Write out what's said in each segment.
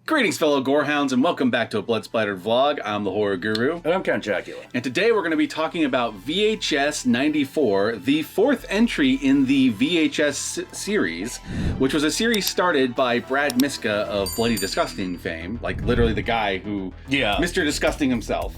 Greetings, fellow gorehounds, and welcome back to a Blood Splattered vlog. I'm the Horror Guru. And I'm Count Jackula. And today we're going to be talking about VHS 94, the fourth entry in the VHS series, which was a series started by Brad Miska of Bloody Disgusting fame, like literally the guy who... Yeah. Mr. Disgusting himself.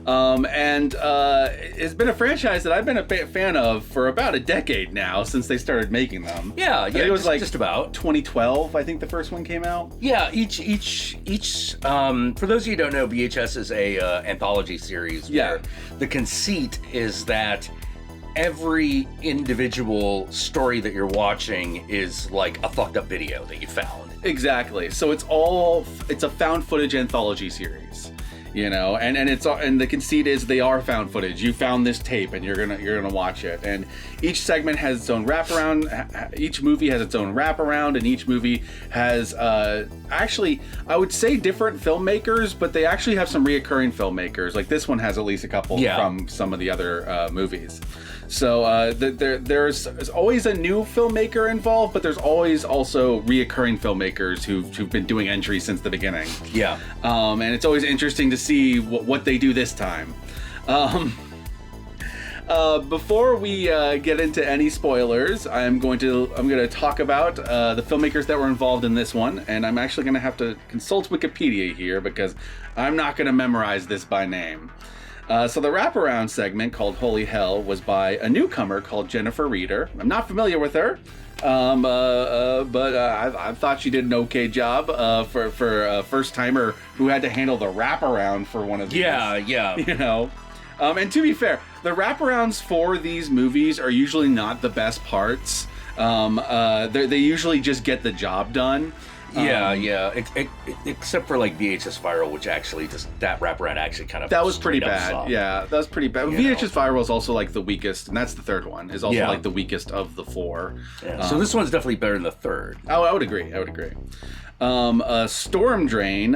It's been a franchise that I've been a fan of for about a decade now, since they started making them. Yeah, it was just about 2012. I think the first one came out. Yeah, each. For those of you who don't know, VHS is a anthology series. Where the conceit is that every individual story that you're watching is like a fucked up video that you found. Exactly. So it's a found footage anthology series. You know, and the conceit is they are found footage. You found this tape, and you're gonna watch it. And each segment has its own wraparound. Each movie has its own wraparound, and each movie has actually, I would say, different filmmakers, but they actually have some reoccurring filmmakers. Like this one has at least a couple from some of the other movies. So there's always a new filmmaker involved, but there's always also reoccurring filmmakers who've been doing entries since the beginning. Yeah. And it's always interesting to see what they do this time. Before we get into any spoilers, I'm going to talk about the filmmakers that were involved in this one, and I'm actually going to have to consult Wikipedia here because I'm not going to memorize this by name. So the wraparound segment, called Holy Hell, was by a newcomer called Jennifer Reeder. I'm not familiar with her, but I thought she did an okay job for a first-timer who had to handle the wraparound for one of these. Yeah. You know? And to be fair, the wraparounds for these movies are usually not the best parts. They usually just get the job done. Except for like VHS Viral, which actually that wraparound actually kind of... That was pretty bad. Yeah, that was pretty bad. VHS Viral is also like the weakest, and that's the third one, is also like the weakest of the four. Yeah. So this one's definitely better than the third. Oh, I would agree. Storm Drain,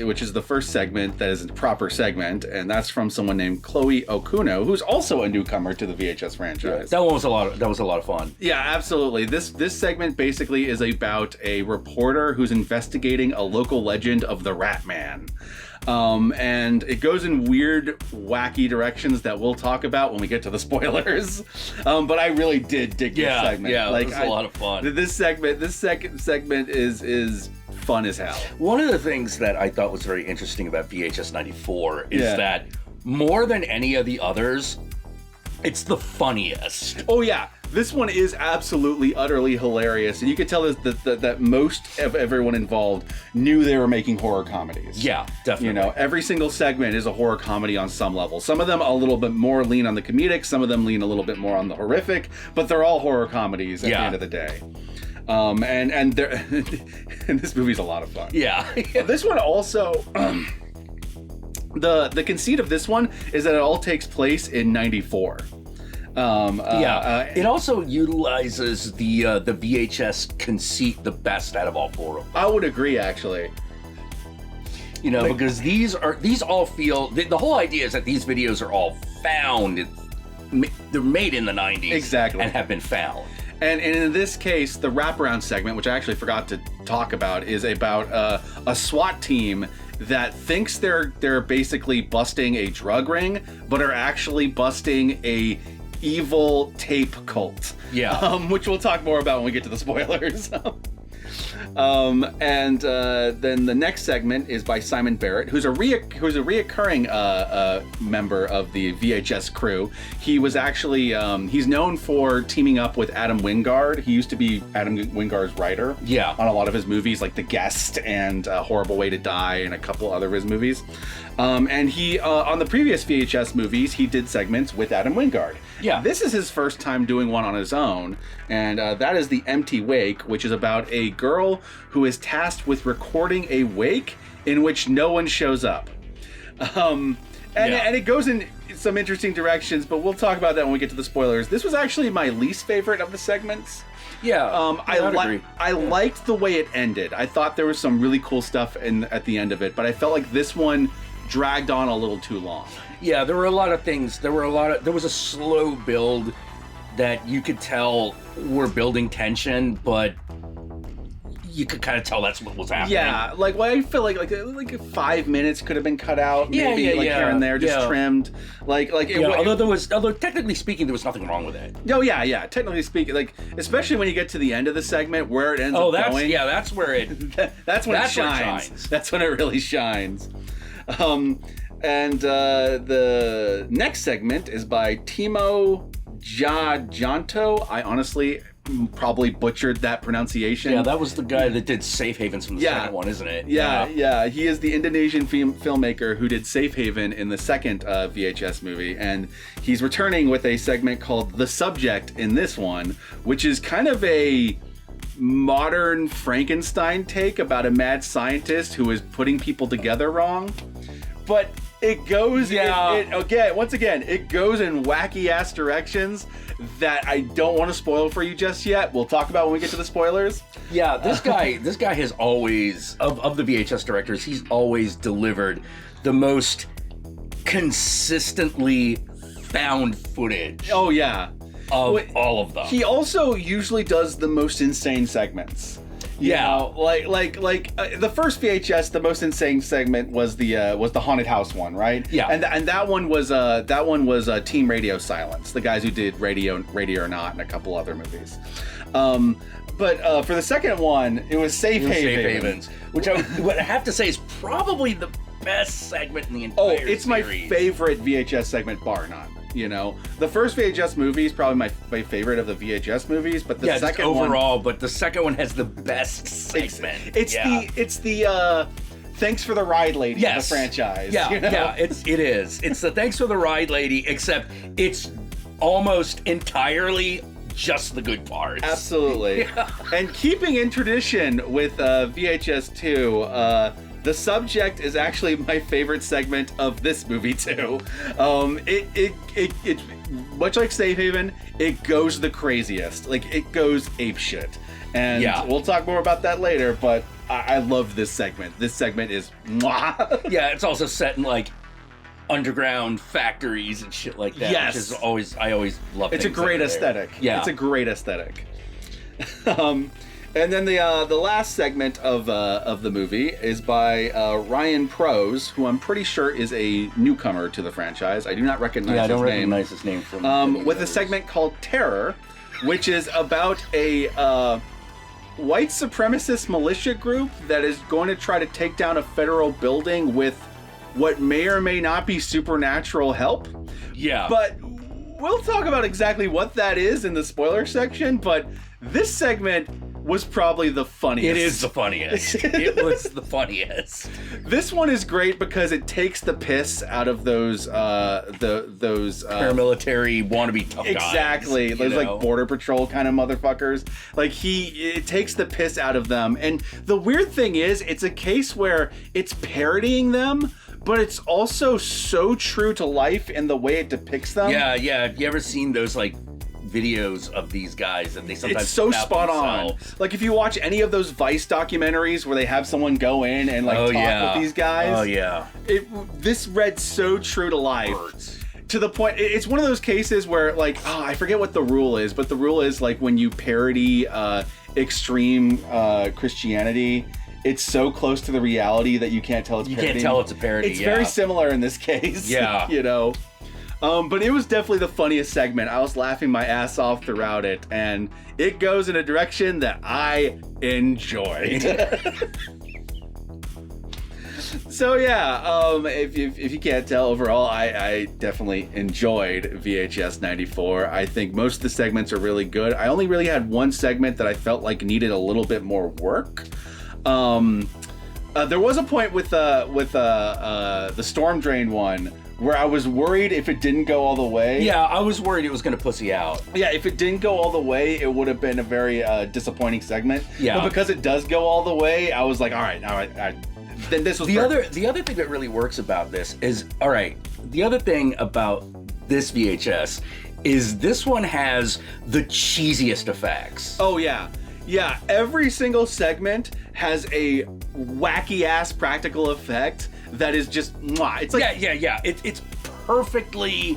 which is the first segment that is a proper segment, and that's from someone named Chloe Okuno, who's also a newcomer to the VHS franchise. That was a lot of fun. Yeah, absolutely. This segment basically is about a reporter who's investigating a local legend of the Rat Man. And it goes in weird, wacky directions that we'll talk about when we get to the spoilers. But I really did dig this segment. Yeah, it was a lot of fun. This second segment is fun as hell. One of the things that I thought was very interesting about VHS 94 is that more than any of the others, it's the funniest. Oh yeah. This one is absolutely, utterly hilarious, and you could tell that most of everyone involved knew they were making horror comedies. Yeah, definitely. You know, every single segment is a horror comedy on some level. Some of them a little bit more lean on the comedic, some of them lean a little bit more on the horrific, but they're all horror comedies at the end of the day. And this movie's a lot of fun. Yeah. This one also... the conceit of this one is that it all takes place in 94. It also utilizes the VHS conceit the best out of all four of them. I would agree, actually. You know, because these all feel... The whole idea is that these videos are all found. They're made in the 90s. Exactly. And have been found. And in this case, the wraparound segment, which I actually forgot to talk about, is about a SWAT team that thinks they're basically busting a drug ring, but are actually busting a evil tape cult. Yeah. Which we'll talk more about when we get to the spoilers. Then the next segment is by Simon Barrett, who's a reoccurring member of the VHS crew. He was actually he's known for teaming up with Adam Wingard. He used to be Adam Wingard's writer. Yeah. On a lot of his movies, like The Guest and Horrible Way to Die, and a couple other of his movies. And he on the previous VHS movies, he did segments with Adam Wingard. Yeah. This is his first time doing one on his own, and that is The Empty Wake, which is about a girl who is tasked with recording a wake in which no one shows up. And it goes in some interesting directions, but we'll talk about that when we get to the spoilers. This was actually my least favorite of the segments. Yeah, I liked the way it ended. I thought there was some really cool stuff at the end of it, but I felt like this one dragged on a little too long. Yeah, there were a lot of things. There was a slow build that you could tell were building tension, but you could kind of tell that's what was happening. Yeah, like I feel like 5 minutes could have been cut out, maybe here and there, just trimmed. Although technically speaking, there was nothing wrong with it. Oh yeah. Technically speaking, like especially when you get to the end of the segment where it ends up going. That's where it. that's when it shines. That's when it really shines. The next segment is by Timo Giajanto. I honestly probably butchered that pronunciation. Yeah, that was the guy that did Safe Havens from the second one, isn't it? Yeah. He is the Indonesian filmmaker who did Safe Haven in the second VHS movie, and he's returning with a segment called The Subject in this one, which is kind of a modern Frankenstein take about a mad scientist who is putting people together wrong. But it goes, once again, it goes in wacky ass directions that I don't want to spoil for you just yet. We'll talk about when we get to the spoilers. Yeah, this guy has always, of the VHS directors, he's always delivered the most consistently found footage. Oh yeah. Of all of them. He also usually does the most insane segments. You know, like the first VHS, the most insane segment was the haunted house one, right? Yeah. And that one was Team Radio Silence, the guys who did Radio or Not and a couple other movies. But for the second one, it was Safe Havens, which I would have to say is probably the best segment in the entire series. It's my favorite VHS segment, bar none. You know, the first VHS movie is probably my favorite of the VHS movies, but the second overall, but the second one has the best segment. It's the thanks for the ride lady of the franchise. Yeah, you know? Yeah, it is. It's the thanks for the ride lady, except it's almost entirely just the good parts. Absolutely. And keeping in tradition with VHS 2, The Subject is actually my favorite segment of this movie too. It much like Safe Haven, it goes the craziest. Like it goes apeshit. And we'll talk more about that later, but I love this segment. This segment is mwah. Yeah, it's also set in like underground factories and shit like that. Yes. Which is I always love. It's a great aesthetic. Yeah. It's a great aesthetic. And then the last segment of the movie is by Ryan Prose, who I'm pretty sure is a newcomer to the franchise. I do not recognize his name. I don't recognize his name from with a segment called Terror, which is about a white supremacist militia group that is going to try to take down a federal building with what may or may not be supernatural help. Yeah. But we'll talk about exactly what that is in the spoiler section, but this segment was probably the funniest. It is the funniest. It was the funniest. This one is great because it takes the piss out of those paramilitary wannabe tough guys. Exactly. Those like border patrol kind of motherfuckers. Like it takes the piss out of them. And the weird thing is, it's a case where it's parodying them, but it's also so true to life in the way it depicts them. Yeah. Have you ever seen those like videos of these guys that they sometimes it's so spot themselves. On. Like if you watch any of those Vice documentaries where they have someone go in and like talk with these guys. Oh yeah. This read so true to life. Birds. To the point, it's one of those cases where like, I forget what the rule is, but the rule is like when you parody extreme Christianity, it's so close to the reality that you can't tell it's parody. You can't tell it's a parody. It's very similar in this case. Yeah. You know. But it was definitely the funniest segment. I was laughing my ass off throughout it, and it goes in a direction that I enjoyed. So yeah, if you can't tell, overall, I definitely enjoyed VHS 94. I think most of the segments are really good. I only really had one segment that I felt like needed a little bit more work. There was a point with the Storm Drain one where I was worried if it didn't go all the way. Yeah, I was worried it was going to pussy out. Yeah, if it didn't go all the way, it would have been a very disappointing segment. Yeah. But because it does go all the way, I was like, all right. Then this was the other thing that really works about this is, all right, the other thing about this VHS is this one has the cheesiest effects. Oh, yeah. Yeah, every single segment has a wacky ass practical effect that is just mwah. It's like yeah. It's perfectly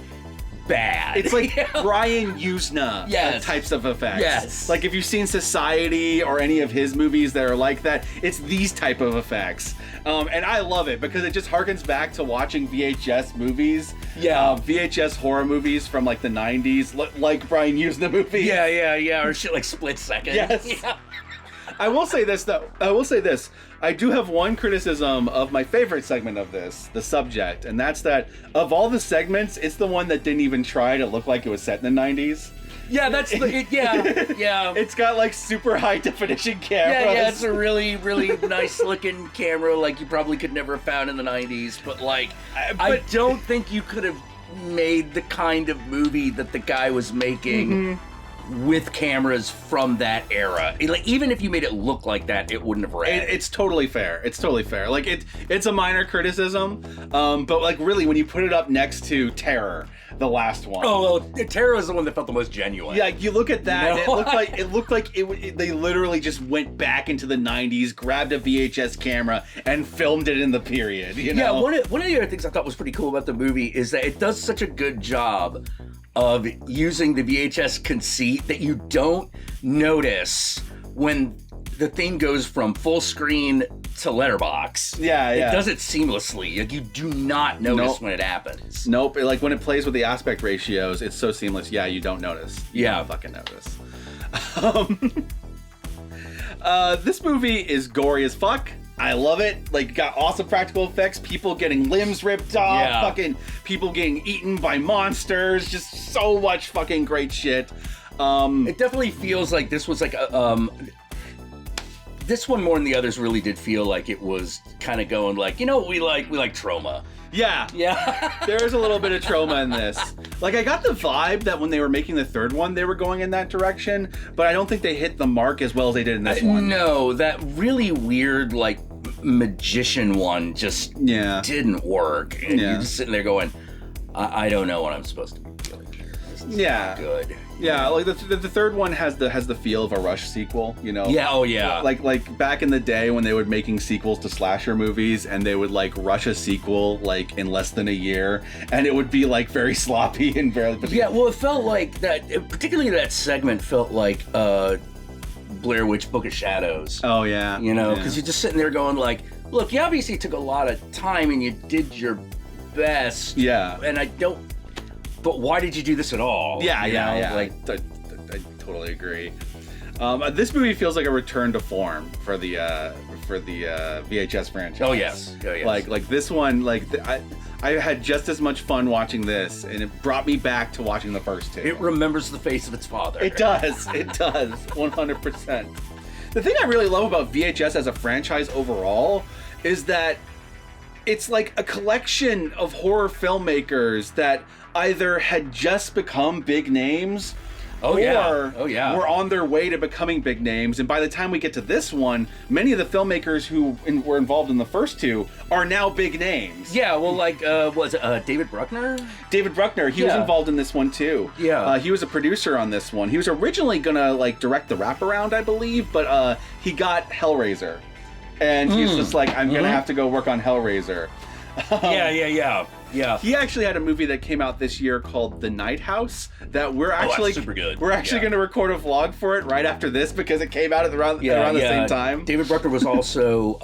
bad. It's like Brian Usna types of effects. Yes. Like if you've seen Society or any of his movies that are like that, it's these type of effects. And I love it because it just harkens back to watching VHS movies. Yeah. VHS horror movies from like the 90s, like Brian Usna movies. Yeah. Or shit like Split Second. Yes. Yeah. I will say this, though. I do have one criticism of my favorite segment of this, the subject, and that's that of all the segments, it's the one that didn't even try to look like it was set in the 90s. Yeah, yeah. It's got like super high definition cameras. Yeah, it's a really, really nice looking camera like you probably could never have found in the 90s, but like, I don't think you could have made the kind of movie that the guy was making with cameras from that era. Like, even if you made it look like that, it wouldn't have read. It's totally fair. Like it's a minor criticism, but like really when you put it up next to Terror, the last one. Oh, well, Terror is the one that felt the most genuine. Yeah, you look at that, it looked like they literally just went back into the 90s, grabbed a VHS camera, and filmed it in the period, you know? Yeah, one of the other things I thought was pretty cool about the movie is that it does such a good job of using the VHS conceit that you don't notice when the thing goes from full screen to letterbox. Yeah. It does it seamlessly. Like, you do not notice when it happens. Nope. Like when it plays with the aspect ratios, it's so seamless. Yeah, you don't notice. You don't fucking notice. This movie is gory as fuck. I love it. Like, got awesome practical effects, people getting limbs ripped off, fucking people getting eaten by monsters, just so much fucking great shit. It definitely feels like this was like a, this one more than the others really did feel like it was kind of going like, you know what we like trauma. Yeah. There's a little bit of trauma in this. Like, I got the vibe that when they were making the third one, they were going in that direction, but I don't think they hit the mark as well as they did in this one. No, that really weird, like, magician one just didn't work. And you're just sitting there going, I don't know what I'm supposed to be feeling here. This is not good. Yeah, like the third one has the feel of a Rush sequel, you know? Yeah, oh yeah. Like back in the day when they were making sequels to slasher movies and they would like rush a sequel like in less than a year and it would be like very sloppy and very... Yeah, well it felt like that, particularly that segment felt like Blair Witch Book of Shadows. Oh yeah. You know, because you're just sitting there going like, look, you obviously took a lot of time and you did your best. Yeah. And but why did you do this at all? Yeah. Like, I totally agree. This movie feels like a return to form for the VHS franchise. Oh yes. Like this one, I had just as much fun watching this, and it brought me back to watching the first two. It remembers the face of its father. It does. 100%. The thing I really love about VHS as a franchise overall is that it's like a collection of horror filmmakers that either had just become big names or were on their way to becoming big names. And by the time we get to this one, many of the filmmakers who were involved in the first two are now big names. Yeah, well, like, was it David Bruckner? David Bruckner, he was involved in this one too. Yeah. He was a producer on this one. He was originally gonna like direct the wraparound, I believe, but he got Hellraiser. And he's just like, I'm gonna have to go work on Hellraiser. Yeah. He actually had a movie that came out this year called The Night House that we're actually that's super good. We're actually going to record a vlog for it right after this because it came out around the same time. David Bruckner was also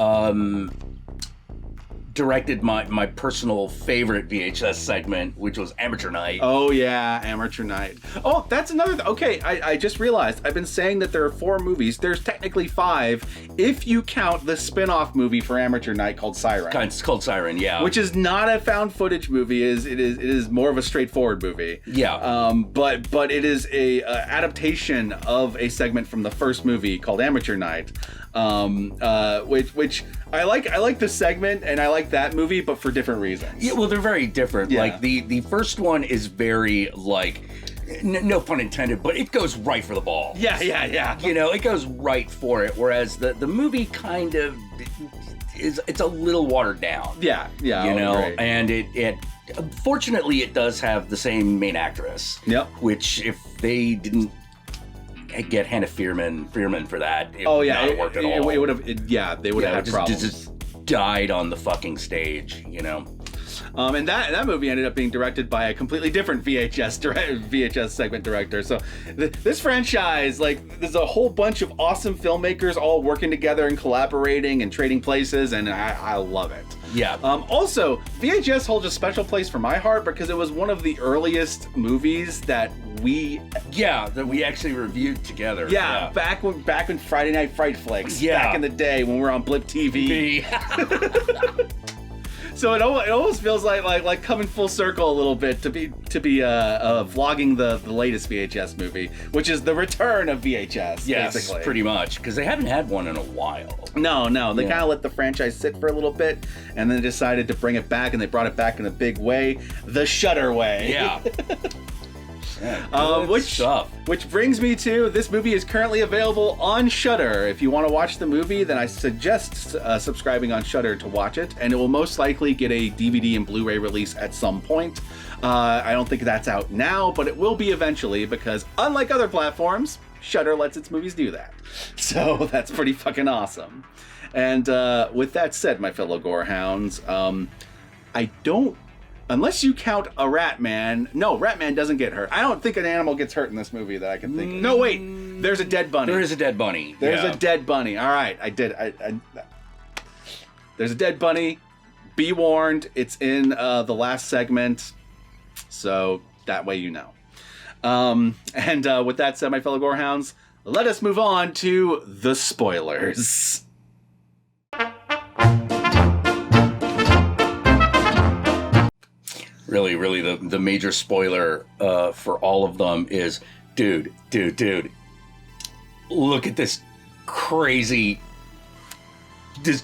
directed my personal favorite VHS segment, which was Amateur Night. Oh yeah, Amateur Night. Oh, that's another okay, I just realized I've been saying that there are 4 movies. There's technically 5 if you count the spin-off movie for Amateur Night called Siren. It's called Siren, yeah. Which is not a found footage movie. It is more of a straightforward movie. Yeah. But it is a adaptation of a segment from the first movie called Amateur Night. Which I like the segment and I like that movie, but for different reasons. Yeah, well, they're very different. Yeah. Like the first one is very like, no pun intended, but it goes right for the ball. Yeah. You know, it goes right for it. Whereas the movie kind of it's a little watered down. Yeah. You know, and it fortunately it does have the same main actress. Yep. Which if they didn't get Hannah Fearman for that, it would not have worked at all. It would have. They would have had problems. Just died on the fucking stage, you know. And that movie ended up being directed by a completely different VHS segment director. So this franchise, like, there's a whole bunch of awesome filmmakers all working together and collaborating and trading places, and I love it. Yeah. Also, VHS holds a special place for my heart because it was one of the earliest movies that we actually reviewed together. Yeah. back when Friday Night Fright Flicks, back in the day when we were on Blip TV. So it almost feels like coming full circle a little bit to be vlogging the latest VHS movie, which is the return of VHS. Yes, basically. Pretty much, because they haven't had one in a while. No, they kind of let the franchise sit for a little bit, and then decided to bring it back, and they brought it back in a big way, the Shudder way. Yeah. Which brings me to, this movie is currently available on Shudder. If you want to watch the movie, then I suggest subscribing on Shudder to watch it, and it will most likely get a DVD and Blu-ray release at some point. I don't think that's out now, but it will be eventually, because unlike other platforms, Shudder lets its movies do that. So that's pretty fucking awesome. And with that said, my fellow Gorehounds, unless you count a Ratman. No, Ratman doesn't get hurt. I don't think an animal gets hurt in this movie that I can think of. No, wait. There's a dead bunny. There is a dead bunny. There's a dead bunny. All right. There's a dead bunny. Be warned. It's in the last segment. So that way you know. And with that said, my fellow Gorehounds, let us move on to the spoilers. Really, the major spoiler for all of them is, dude, look at this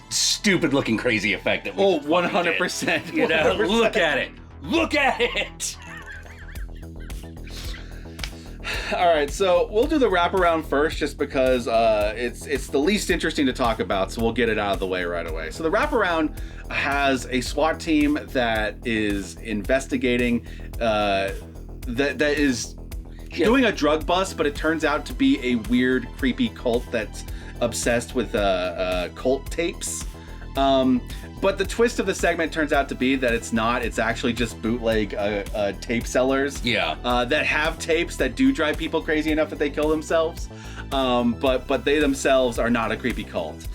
stupid-looking crazy effect that we 100%. You know, 100%. Look at it! All right, so we'll do the wraparound first, just because it's the least interesting to talk about, so we'll get it out of the way right away. So the wraparound has a SWAT team that is investigating, that is doing a drug bust, but it turns out to be a weird, creepy cult that's obsessed with cult tapes. But the twist of the segment turns out to be that it's not. It's actually just bootleg tape sellers. That have tapes that do drive people crazy enough that they kill themselves. But they themselves are not a creepy cult.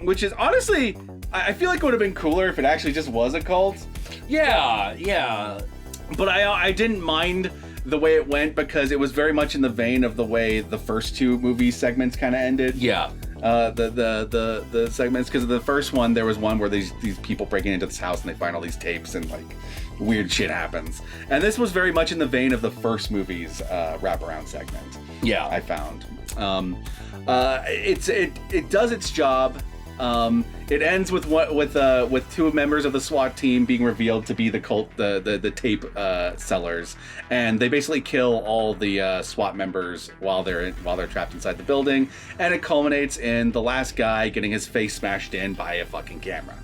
Which is honestly, I feel like it would have been cooler if it actually just was a cult. Yeah. But I didn't mind the way it went, because it was very much in the vein of the way the first two movie segments kind of ended. Yeah. The segments, because of the first one, there was one where these people breaking into this house and they find all these tapes and like weird shit happens. And this was very much in the vein of the first movie's wraparound segment. Yeah, I found. It does its job. It ends with two members of the SWAT team being revealed to be the cult, the tape sellers, and they basically kill all the SWAT members while they're trapped inside the building, and it culminates in the last guy getting his face smashed in by a fucking camera.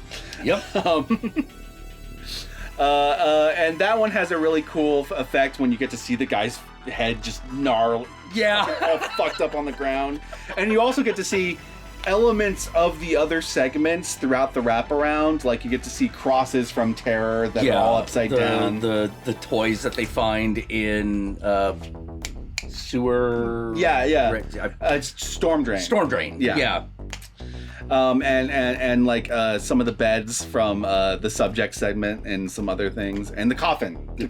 Yep. And that one has a really cool effect when you get to see the guy's head just gnarl, all fucked up on the ground, and you also get to see elements of the other segments throughout the wraparound. Like, you get to see crosses from Terror that are all upside down. The toys that they find in sewer. Storm drain. Yeah. And like some of the beds from the subject segment and some other things, and the coffin. The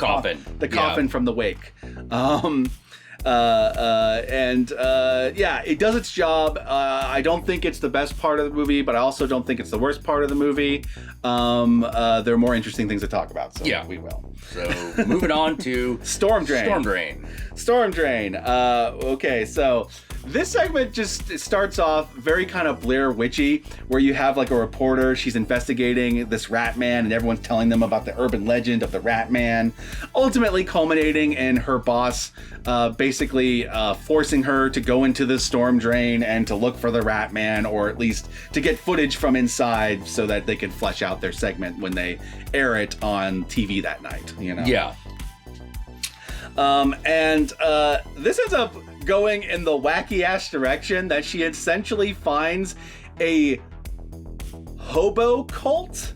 coffin from the wake. It does its job. I don't think it's the best part of the movie, but I also don't think it's the worst part of the movie. There are more interesting things to talk about, so we will. So moving on to Storm Drain. Okay, so this segment just starts off very kind of Blair Witchy, where you have like a reporter, she's investigating this Rat Man, and everyone's telling them about the urban legend of the Rat Man, ultimately culminating in her boss basically forcing her to go into the storm drain and to look for the Rat Man, or at least to get footage from inside so that they can flesh out their segment when they air it on TV that night, you know? Yeah. This ends up going in the wacky ass direction that she essentially finds a hobo cult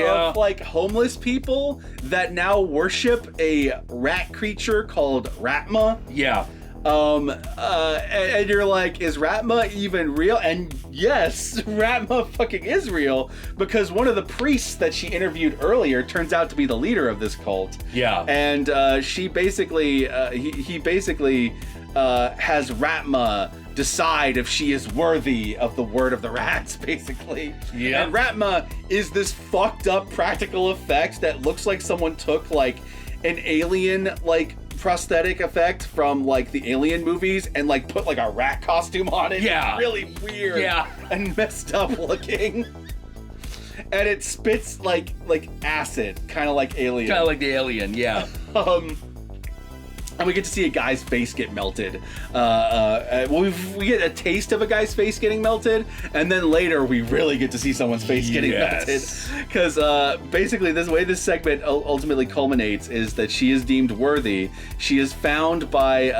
of like homeless people that now worship a rat creature called Ratma. Yeah. And you're like, is Ratma even real? And yes, Ratma fucking is real, because one of the priests that she interviewed earlier turns out to be the leader of this cult. Yeah. And she basically, he basically has Ratma decide if she is worthy of the word of the rats, basically. Yeah. And Ratma is this fucked up practical effect that looks like someone took like an alien like prosthetic effect from like the Alien movies and like put like a rat costume on it. Yeah. It's really weird. Yeah. And messed up looking. And it spits like acid, kind of like Alien. Kind of like the Alien, yeah. And we get to see a guy's face get melted. We get a taste of a guy's face getting melted, and then later we really get to see someone's face getting melted. Because basically, this way this segment ultimately culminates is that she is deemed worthy. She is found by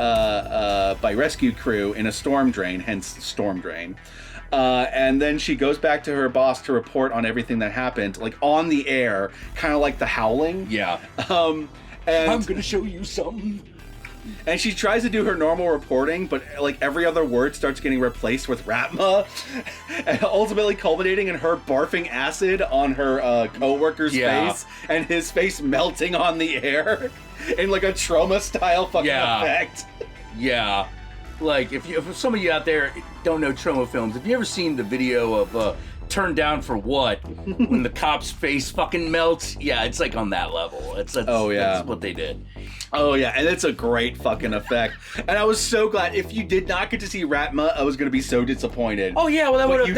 rescue crew in a storm drain, hence storm drain. And then she goes back to her boss to report on everything that happened, like on the air, kind of like The Howling. Yeah. And I'm gonna show you something. And she tries to do her normal reporting, but like every other word starts getting replaced with Ratma, and ultimately culminating in her barfing acid on her co-worker's face, and his face melting on the air in like a trauma-style fucking effect. Yeah. Like, if some of you out there don't know trauma films, have you ever seen the video of Turned Down for What? When the cop's face fucking melts? Yeah, it's like on that level. That's what they did. Oh yeah, and it's a great fucking effect. And I was so glad. If you did not get to see Ratma, I was gonna be so disappointed. Oh yeah, well that would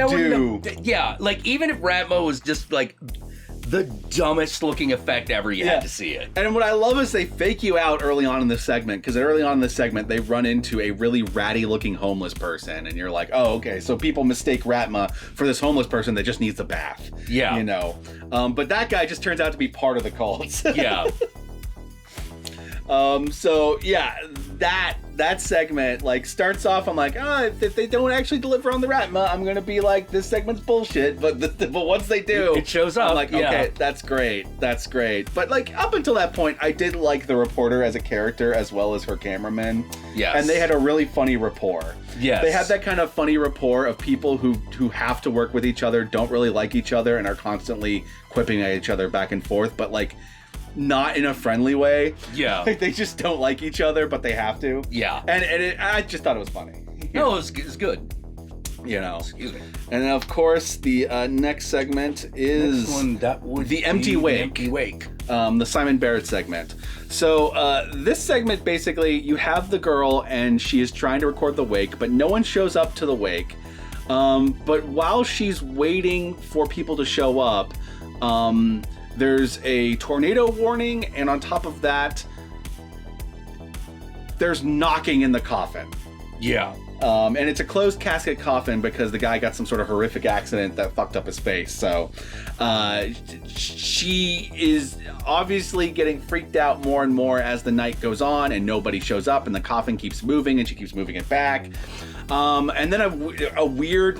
have. Yeah, like even if Ratma was just like the dumbest looking effect ever, you had to see it. And what I love is they fake you out early on in the segment, because early on in the segment they run into a really ratty looking homeless person, and you're like, oh okay, so people mistake Ratma for this homeless person that just needs a bath. Yeah. You know. But that guy just turns out to be part of the cult. Yeah. So yeah, that segment like starts off. I'm like, if they don't actually deliver on the Ratma, I'm gonna be like, this segment's bullshit. But once they do, it shows up. I'm like, okay, that's great. But like up until that point, I did like the reporter as a character as well as her cameraman. Yes. And they had a really funny rapport. Yes. They have that kind of funny rapport of people who have to work with each other, don't really like each other, and are constantly quipping at each other back and forth, but like not in a friendly way. Yeah. Like they just don't like each other, but they have to. Yeah. And I just thought it was funny. No, it was good. You know. Excuse me. And then of course the next segment is next one, that would the Empty Wake. Empty Wake. The Simon Barrett segment. So this segment basically, you have the girl and she is trying to record the wake, but no one shows up to the wake. But while she's waiting for people to show up, there's a tornado warning, and on top of that, there's knocking in the coffin. Yeah. And it's a closed casket coffin because the guy got some sort of horrific accident that fucked up his face. So she is obviously getting freaked out more and more as the night goes on, and nobody shows up, and the coffin keeps moving, and she keeps moving it back. And then a weird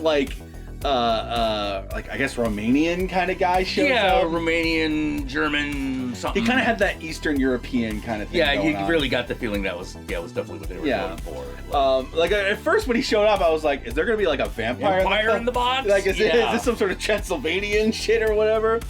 I guess Romanian kind of guy shows up. Yeah, Romanian, German, something. He kind of had that Eastern European kind of thing. Yeah, going you on. really got the feeling that was definitely what they were going for. Like at first when he showed up, I was like, is there gonna be like a vampire in the box? Like, is this some sort of Transylvanian shit or whatever?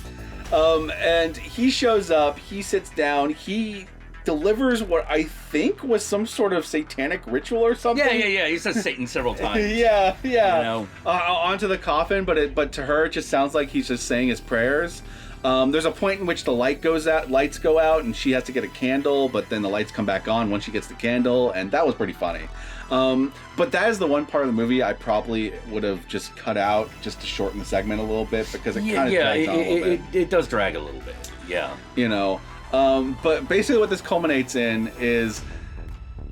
And he shows up, he sits down, he delivers what I think was some sort of satanic ritual or something. Yeah. He says Satan several times. yeah. You know? Onto the coffin, but to her it just sounds like he's just saying his prayers. There's a point in which the lights go out, and she has to get a candle, but then the lights come back on once she gets the candle, and that was pretty funny. But that is the one part of the movie I probably would have just cut out just to shorten the segment a little bit, because it kind of drags on a little bit. It does drag a little bit. Yeah. You know. But basically what this culminates in is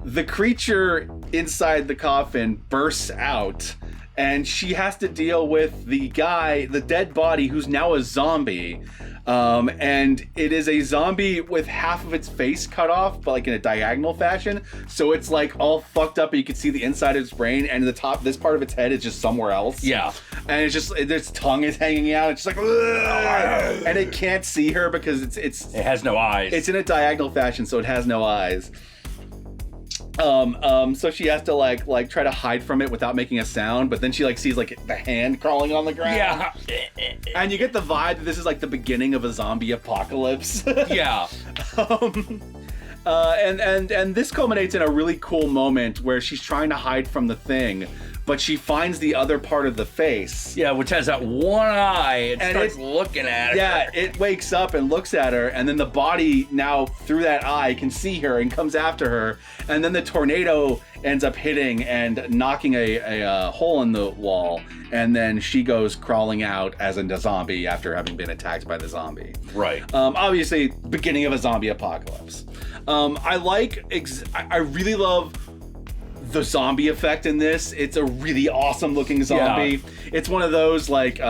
the creature inside the coffin bursts out and she has to deal with the dead body who's now a zombie. And it is a zombie with half of its face cut off, but like in a diagonal fashion. So it's like all fucked up, and you can see the inside of its brain, and this part of its head is just somewhere else. Yeah. And it's just, its tongue is hanging out. It's just like, ugh! And it can't see her because it has no eyes. It's in a diagonal fashion, so it has no eyes. So she has to like try to hide from it without making a sound, but then she like sees like the hand crawling on the ground. Yeah. And you get the vibe that this is like the beginning of a zombie apocalypse. Yeah. And this culminates in a really cool moment where she's trying to hide from the thing, but she finds the other part of the face. Yeah, which has that one eye and starts looking at her. Yeah, it wakes up and looks at her, and then the body now through that eye can see her and comes after her, and then the tornado ends up hitting and knocking a hole in the wall, and then she goes crawling out as a zombie after having been attacked by the zombie. Right. Obviously, beginning of a zombie apocalypse. I really love the zombie effect in this. It's a really awesome looking zombie. Yeah. It's one of those like Greg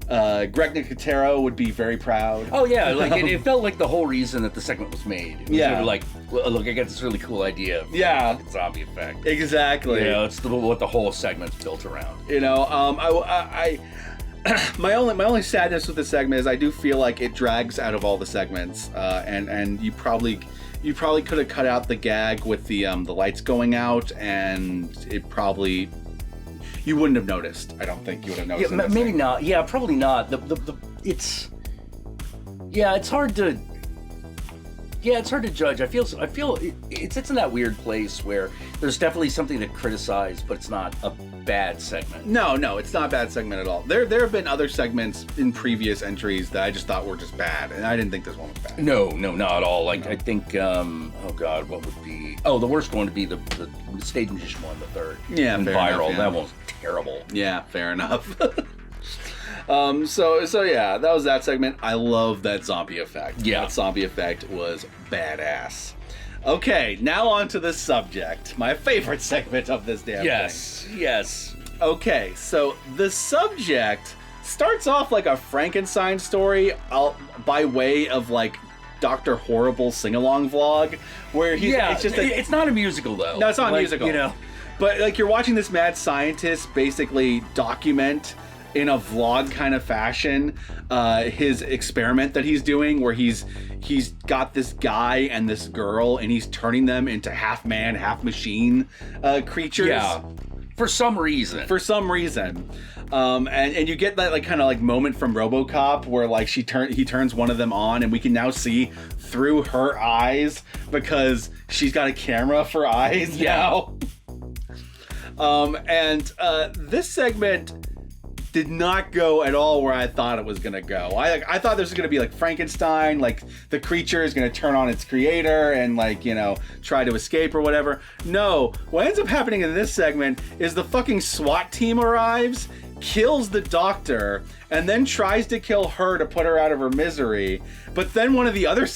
Nicotero would be very proud. Oh yeah, like it felt like the whole reason that the segment was made. It was sort of like, look, I got this really cool idea of the zombie effect. Exactly. You know, it's what the whole segment's built around. You know, I my only sadness with the segment is I do feel like it drags out of all the segments, and you probably could have cut out the gag with the lights going out, and it probably you wouldn't have noticed. I don't think you would have noticed. Yeah, maybe not. Yeah, probably not. It's hard to. Yeah, it's hard to judge. I feel it's in that weird place where there's definitely something to criticize, but it's not a bad segment. No, it's not a bad segment at all. There have been other segments in previous entries that I just thought were just bad, and I didn't think this one was bad. No, not at all. Like, I think, oh God, what would be... Oh, the worst one would be the Stage Magician one, the third. Yeah, fair Viral. enough, yeah. That one was terrible. Yeah, fair enough. So yeah, that was that segment. I love that zombie effect. Yeah. That zombie effect was badass. Okay, now on to the subject. My favorite segment of this damn thing. Yes. Okay, so the subject starts off like a Frankenstein story by way of like Dr. Horrible sing-along vlog where he's it's not a musical though. No, it's not a musical. You know. But like you're watching this mad scientist basically document in a vlog kind of fashion his experiment that he's doing where he's got this guy and this girl and he's turning them into half man, half machine creatures. Yeah. For some reason. And you get that like kind of like moment from RoboCop where like he turns one of them on and we can now see through her eyes because she's got a camera for eyes now. This segment did not go at all where I thought it was gonna go. I thought this was gonna be like Frankenstein, like the creature is gonna turn on its creator and like, you know, try to escape or whatever. No, what ends up happening in this segment is the fucking SWAT team arrives, kills the doctor, and then tries to kill her to put her out of her misery. But then one of the other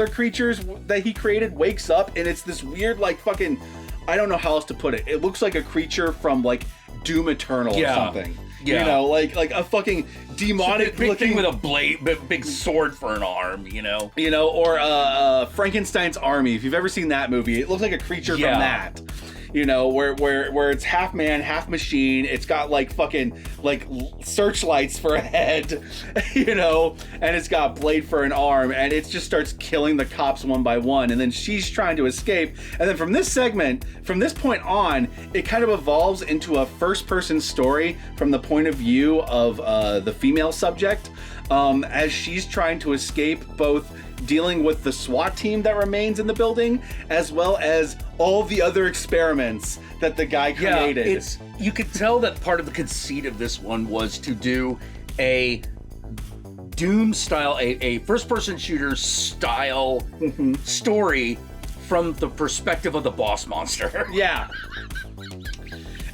creatures that he created wakes up and it's this weird like fucking, I don't know how else to put it. It looks like a creature from like Doom Eternal or something. Yeah. You know, like a fucking demonic big looking thing with a blade, big sword for an arm, you know? You know, or Frankenstein's Army. If you've ever seen that movie, it looks like a creature from that. You know, where it's half man, half machine. It's got like fucking like searchlights for a head, you know, and it's got blade for an arm, and it just starts killing the cops one by one, and then she's trying to escape. And then from this point on, it kind of evolves into a first-person story from the point of view of the female subject, as she's trying to escape, both dealing with the SWAT team that remains in the building, as well as all the other experiments that the guy created. Yeah, you could tell that part of the conceit of this one was to do a Doom style, a first-person shooter style story from the perspective of the boss monster. Yeah.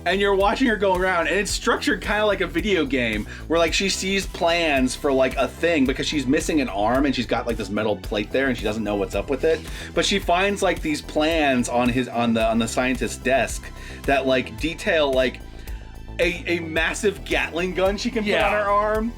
and you're watching her go around, and it's structured kind of like a video game where like she sees plans for like a thing because she's missing an arm and she's got like this metal plate there and she doesn't know what's up with it, but she finds like these plans on the scientist's desk that like detail like a massive Gatling gun she can put on her arm.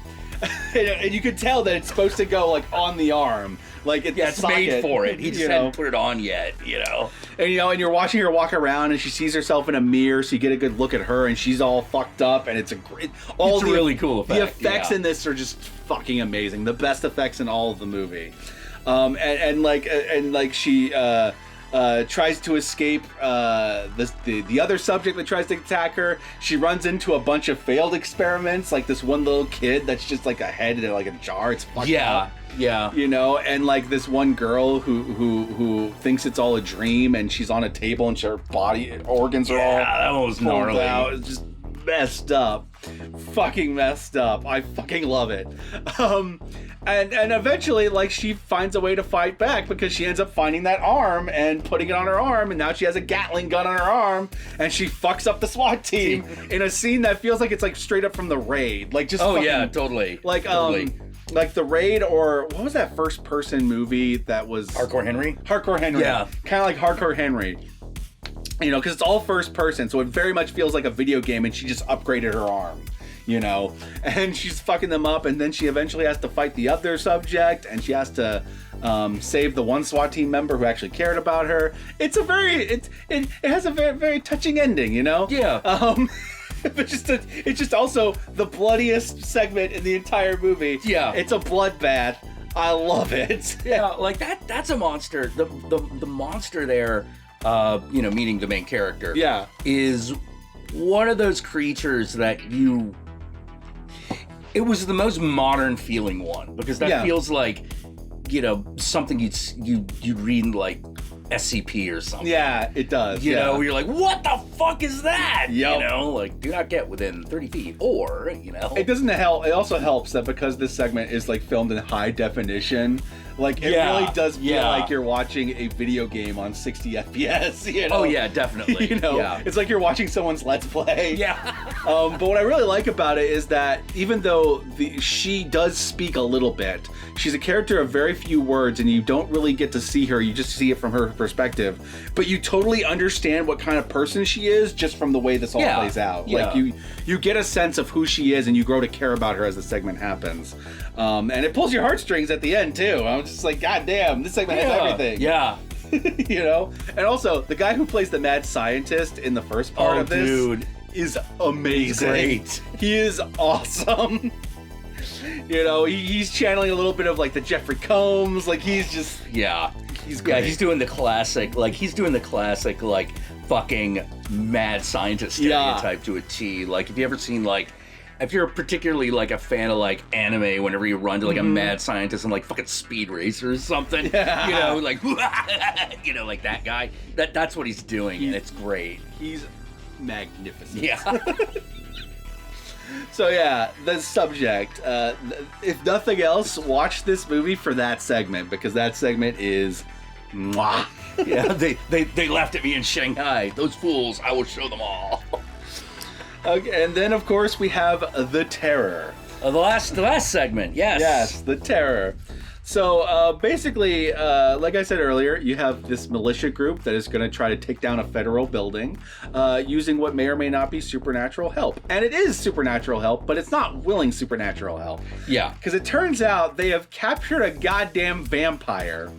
And you could tell that it's supposed to go like on the arm. Like it's made for it. He just hadn't put it on yet, you know. And and you're watching her walk around, and she sees herself in a mirror, so you get a good look at her, and she's all fucked up, and it's a great. It's a really cool effect. The effects in this are just fucking amazing. The best effects in all of the movie, she tries to escape the other subject that tries to attack her. She runs into a bunch of failed experiments, like this one little kid that's just like a head in like a jar. It's fucked up. Yeah. You know, and like this one girl who thinks it's all a dream, and she's on a table and her body organs are all that one was gnarly. Out. It's just messed up. Fucking messed up. I fucking love it. And eventually, like, she finds a way to fight back because she ends up finding that arm and putting it on her arm, and now she has a Gatling gun on her arm, and she fucks up the SWAT team in a scene that feels like it's like straight up from The Raid. Like just totally. Like like The Raid, or what was that first person movie that was Hardcore Henry? Hardcore Henry. Yeah. Kind of like Hardcore Henry. You know, because it's all first person, so it very much feels like a video game, and she just upgraded her arm, you know, and she's fucking them up, and then she eventually has to fight the other subject, and she has to save the one SWAT team member who actually cared about her. It's a it has a very, very touching ending, you know? Yeah. But it's just also the bloodiest segment in the entire movie. Yeah. It's a bloodbath. I love it. Yeah, like that's a monster. The monster there, meaning the main character, is one of those creatures that it was the most modern feeling one, because that feels like, something you'd read in like SCP or something. Yeah, it does. You know, where you're like, what the fuck is that? Yep. You know, like, do not get within 30 feet, or, It doesn't help. It also helps that because this segment is like filmed in high definition, like it really does feel like you're watching a video game on 60 FPS, you know? Oh yeah, definitely. It's like you're watching someone's Let's Play. Yeah. But what I really like about it is that even though she does speak a little bit, she's a character of very few words, and you don't really get to see her, you just see it from her perspective, but you totally understand what kind of person she is just from the way this all plays out. Like you get a sense of who she is, and you grow to care about her as the segment happens. And it pulls your heartstrings at the end too. I'm just like, God damn, this segment has everything. Yeah. And also the guy who plays the mad scientist in the first part of this is amazing. Great. He is awesome. He's channeling a little bit of like the Jeffrey Combs. Like he's just he's great. Yeah, he's doing the classic like fucking mad scientist stereotype to a T. Like, have you ever seen if you're particularly like a fan of like anime, whenever you run to like a mad scientist and like fucking Speed Racer or something, like like that guy, that's what he's doing, and it's great. He's magnificent. Yeah. So the subject, if nothing else, watch this movie for that segment, because that segment is mwah. Yeah, they laughed at me in Shanghai. Those fools, I will show them all. Okay, and then of course we have the Terror. The last segment, yes. Yes, the Terror. So basically, like I said earlier, you have this militia group that is going to try to take down a federal building using what may or may not be supernatural help. And it is supernatural help, but it's not willing supernatural help. Yeah. Because it turns out they have captured a goddamn vampire.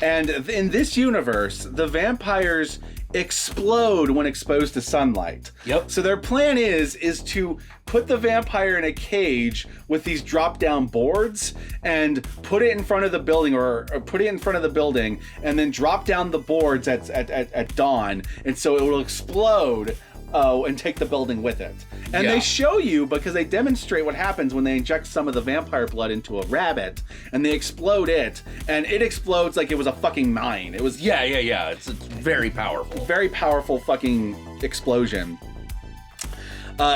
And in this universe, the vampires explode when exposed to sunlight. Yep. So their plan is to put the vampire in a cage with these drop-down boards and put it in front of the building, or put it in front of the building, and then drop down the boards at dawn, and so it will explode and take the building with it. And they show you, because they demonstrate what happens when they inject some of the vampire blood into a rabbit, and they explode it, and it explodes like it was a fucking mine. It was It's very powerful. Very powerful fucking explosion.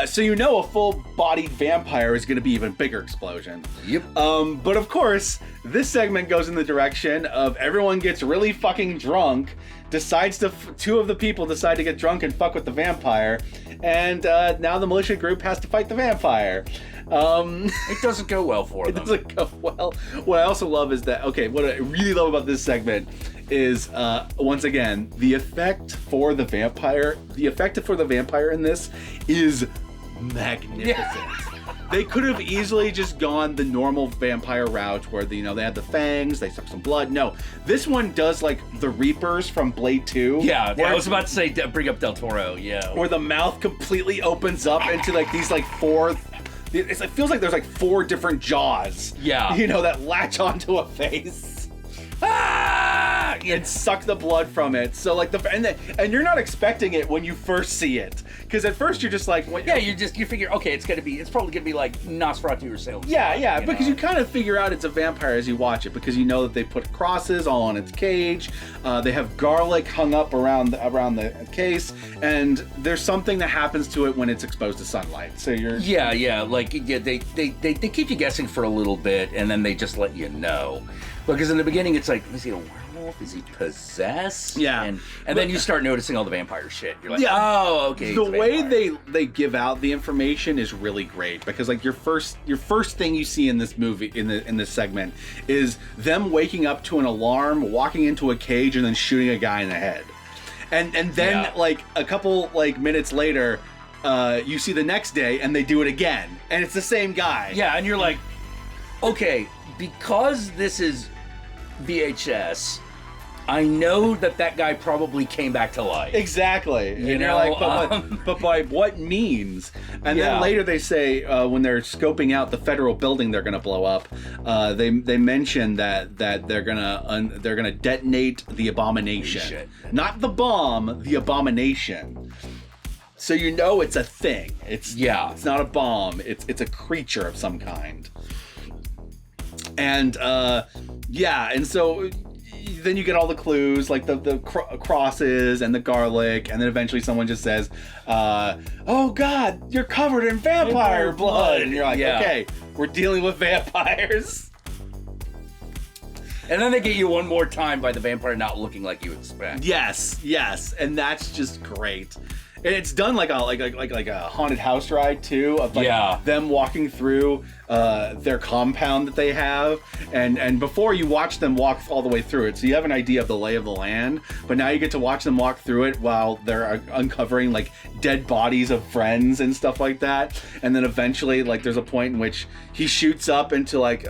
So you know a full-bodied vampire is going to be even bigger explosion. Yep. But of course, this segment goes in the direction of everyone gets really fucking drunk, two of the people decide to get drunk and fuck with the vampire, and now the militia group has to fight the vampire. It doesn't go well for them. It doesn't go well. What I also love is that, what I really love about this segment is, once again, the effect for the vampire in this is magnificent. Yeah. They could have easily just gone the normal vampire route where, they had the fangs, they suck some blood. No, this one does like the Reapers from Blade 2. Yeah, I was about to say, bring up Del Toro, yeah. Where the mouth completely opens up into like these like four... It feels like there's like 4 different jaws. Yeah. That latch onto a face. And suck the blood from it. So like and you're not expecting it when you first see it, because at first you're just like, what? Yeah, you figure, okay, it's probably gonna be like Nosferatu or Salem. Yeah, because you kind of figure out it's a vampire as you watch it, because you know that they put crosses all on its cage. They have garlic hung up around the case, and there's something that happens to it when it's exposed to sunlight. So you're they keep you guessing for a little bit, and then they just let you know. Because in the beginning, it's like, is he a werewolf? Is he possessed? Yeah. And then you start noticing all the vampire shit. You're like, oh, okay. The way they give out the information is really great, because like your first thing you see in this movie, in this segment, is them waking up to an alarm, walking into a cage, and then shooting a guy in the head. And then like a couple like minutes later, you see the next day, and they do it again, and it's the same guy. Yeah, and you're like, okay, because this is VHS, I know that guy probably came back to life. Exactly. And you're like, but by what means? And then later they say, when they're scoping out the federal building they're going to blow up, they mention that they're gonna detonate the abomination, not the bomb, the abomination. So you know it's a thing. It's not a bomb. It's a creature of some kind. And and so then you get all the clues, like the crosses and the garlic, and then eventually someone just says, "Oh God, you're covered in vampire blood," and you're like, "Okay, we're dealing with vampires." And then they get you one more time by the vampire not looking like you expect. Yes, and that's just great. And it's done like a haunted house ride too, of like them walking through their compound that they have, and before you watch them walk all the way through it, so you have an idea of the lay of the land, but now you get to watch them walk through it while they're uncovering like dead bodies of friends and stuff like that. And then eventually, like, there's a point in which he shoots up into like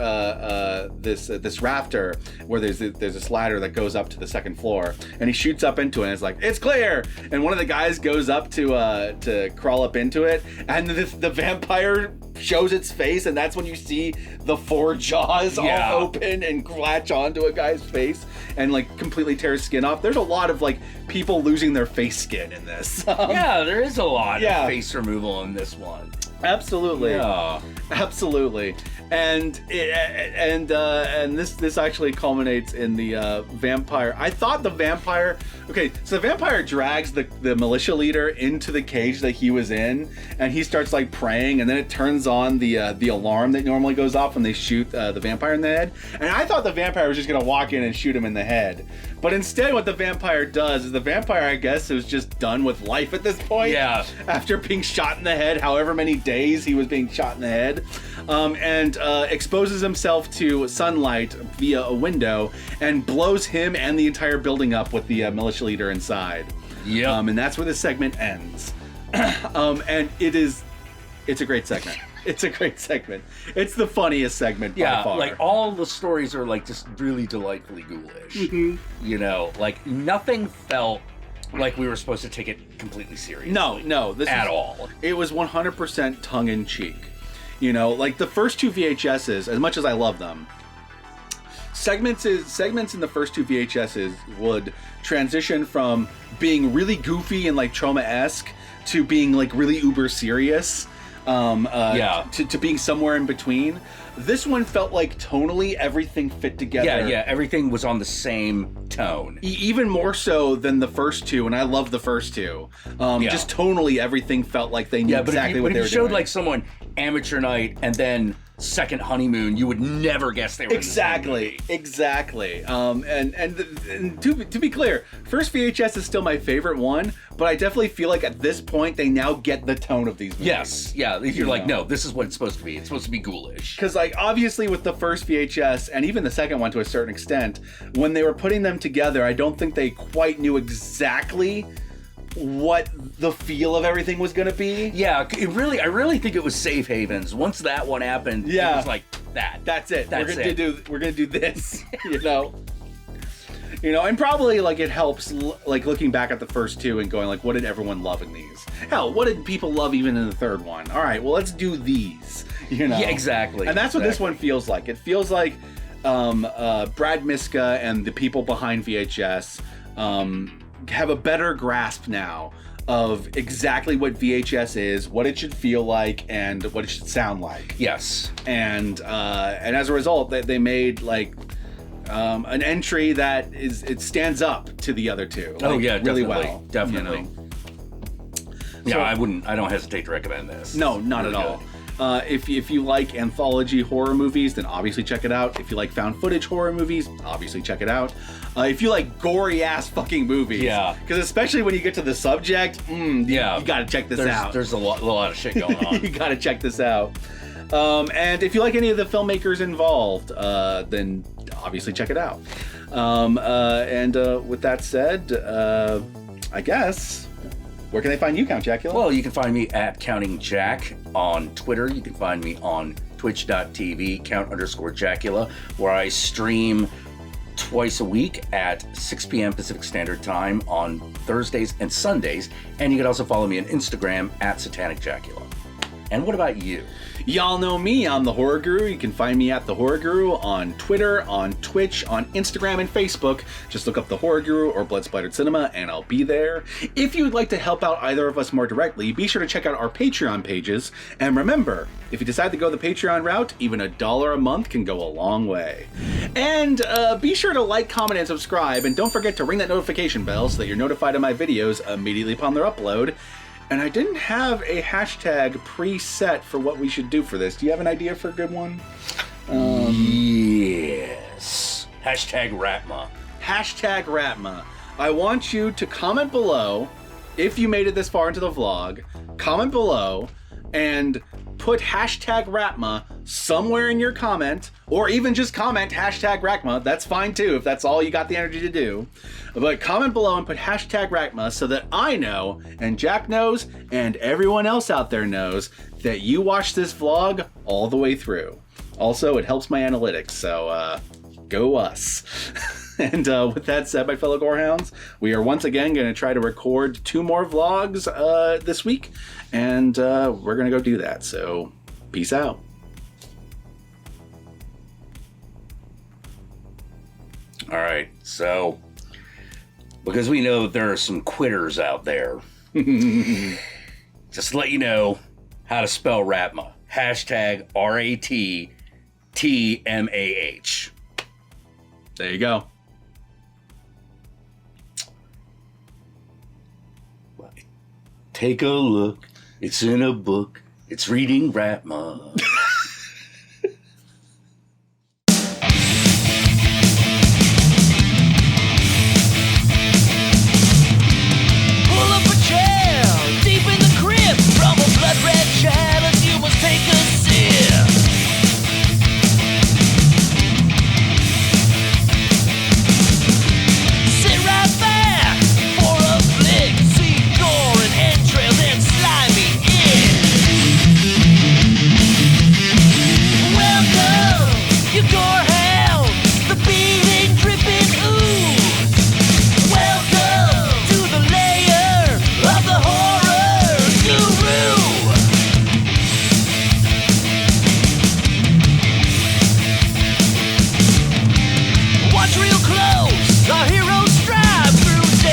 this rafter where there's this ladder that goes up to the second floor, and he shoots up into it, and it's like, it's clear, and one of the guys goes up to crawl up into it, and the vampire shows its face, and that's when you see the 4 jaws all open and latch onto a guy's face and like completely tear his skin off. There's a lot of like people losing their face skin in this. There is a lot of face removal in this one. Absolutely. Yeah. Absolutely. And this actually culminates in the vampire. I thought the vampire. Okay, so the vampire drags the militia leader into the cage that he was in, and he starts like praying, and then it turns on the alarm that normally goes off when they shoot the vampire in the head. And I thought the vampire was just gonna walk in and shoot him in the head, but instead, what the vampire does is the vampire, I guess, was just done with life at this point. Yeah. After being shot in the head, however many days he was being shot in the head, and exposes himself to sunlight via a window and blows him and the entire building up with the militia leader inside. Yeah. And that's where the segment ends. And it's a great segment. It's a great segment. It's the funniest segment by far. Like all the stories are like just really delightfully ghoulish. Mm-hmm. You know, like nothing felt like we were supposed to take it completely seriously. No, at all. It was 100% tongue in cheek. You know, like the first 2 VHSs, as much as I love them, segments in the first 2 VHSs would transition from being really goofy and like Trauma-esque to being like really uber serious. to being somewhere in between. This one felt like tonally everything fit together. Yeah, everything was on the same tone. Even more so than the first two, and I love the first two. Just tonally everything felt like they knew exactly what they were doing. But if you showed like someone Amateur Night and then Second Honeymoon, you would never guess they were exactly. And to be clear, first VHS is still my favorite one, but I definitely feel like at this point they now get the tone of these movies. Yes, yeah. You're like, no, this is what it's supposed to be. It's supposed to be ghoulish. Because like obviously with the first VHS and even the second one to a certain extent, when they were putting them together, I don't think they quite knew exactly what the feel of everything was going to be. Yeah, I really think it was safe havens. Once that one happened, it was like that. That's it. We're gonna do this. And probably like it helps like looking back at the first two and going like, what did everyone love in these? Hell, what did people love even in the third one? All right, well let's do these. Yeah, exactly. And that's what this one feels like. It feels like Brad Miska and the people behind VHS have a better grasp now of exactly what VHS is, what it should feel like, and what it should sound like. Yes. And as a result, they made like an entry that it stands up to the other two. Oh yeah, really definitely, well. definitely. Yeah, I don't hesitate to recommend this. No, not at all. If you like anthology horror movies, then obviously check it out. If you like found footage horror movies, obviously check it out. If you like gory ass fucking movies, because especially when you get to the subject, you gotta check this out. There's a lot of shit going on. You gotta check this out. And if you like any of the filmmakers involved, then obviously check it out. And with that said, I guess. Where can they find you, Count Jackula? Well, you can find me at Counting Jack on Twitter. You can find me on twitch.tv, Count_Jackula, where I stream twice a week at 6 p.m. Pacific Standard Time on Thursdays and Sundays. And you can also follow me on Instagram at Satanic Jackula. And what about you? Y'all know me, I'm the Horror Guru. You can find me at the Horror Guru on Twitter, on Twitch, on Instagram, and Facebook. Just look up the Horror Guru or Blood Splattered Cinema and I'll be there. If you would like to help out either of us more directly, be sure to check out our Patreon pages. And remember, if you decide to go the Patreon route, even $1 a month can go a long way. And be sure to like, comment, and subscribe. And don't forget to ring that notification bell so that you're notified of my videos immediately upon their upload. And I didn't have a hashtag preset for what we should do for this. Do you have an idea for a good one? Yes. Hashtag Ratma. Hashtag Ratma. I want you to comment below, if you made it this far into the vlog, comment below and put hashtag Ratma somewhere in your comment, or even just comment hashtag Ratma. That's fine too, if that's all you got the energy to do. But comment below and put hashtag Ratma so that I know, and Jack knows, and everyone else out there knows that you watched this vlog all the way through. Also, it helps my analytics, so go us. And with that said, my fellow Gorehounds, we are once again going to try to record 2 more vlogs this week, and we're going to go do that. So, peace out. All right, so because we know that there are some quitters out there, just to let you know how to spell Ratma. Hashtag RATTMAH. There you go. Take a look. It's in a book. It's reading Ratma.